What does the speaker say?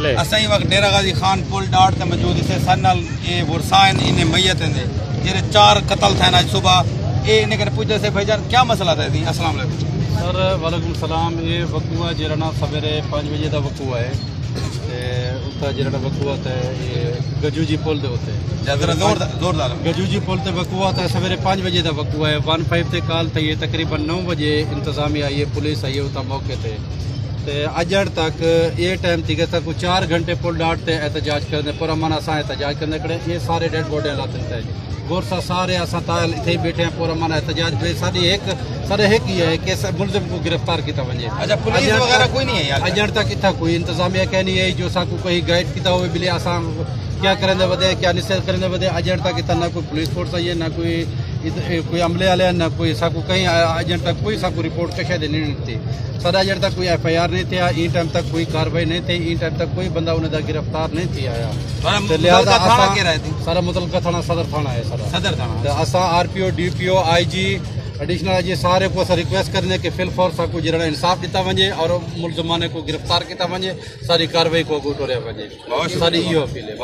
Acai वक्त डेरा गाजी खान पुल dot ते मौजूद इसे सनल ये वरसाइन इन्हें मैयत हैं जेरे 4 कत्ल थे आज सुबह ये इन्हें कर पूछते से भाईजान क्या मसला था दी। अस्सलाम वालेकुम सर। वालेकुम सलाम। ये वकूआ जरा सवेरे 5 बजे का वकूआ है उत्ता जरा वकूआ है ये गजूजी पुल दे होते जोरदार गजूजी पुल ते वकूआ था सवेरे 5 बजे का वकूआ है। 15 ते कॉल थी ये तकरीबन 9 बजे इंतजामिया आई है पुलिस आई है उतना मौके थे अजड़ तक ये टाइम थी कि 4 घंटे पुल डाट ते एहतजाज करने पूरा मन असा एहतजाज करने खड़े ये सारे डेड बॉडी लाते थे गोर सा सारे असा ताल इतने बैठे हैं पूरा मन एहतजाज पे सारी एक ही है कि मुलजिम को गिरफ्तार किया वजे। अच्छा पुलिस वगैरह कोई नहीं है यार अजड़ तक इतना कोई इंतजामिया क्या नहीं है जो साकू कोई गाइड किया हुए बिले असा क्या करेंगे बदे क्या निषेध करेंगे बदे अजड़ तक इतना ना कोई पुलिस फोर्स आई है ना कोई अमले वाले ना कोई साकू कहीं अजड़ तक कोई साकू रिपोर्ट कशा दे नहीं थी सर अजड़ तक कोई FIR नहीं थे इन टाइम तक कोई कार्रवाई नहीं थी इन टाइम तक कोई बंदा उन्हें गिरफ्तार नहीं थी आया लिहाजा सारा मुतलका थाना सदर थाना है सदर थाना असा RPO DPO IG एडिशनल जी सारे को रिक्वेस्ट करने के फिल फॉर साकू जरा इंसाफ दिता वजे और मुलजमाने को गिरफ्तार किया वजे सारी कार्रवाई को गुटोरिया वजे सारी इहो अपील है।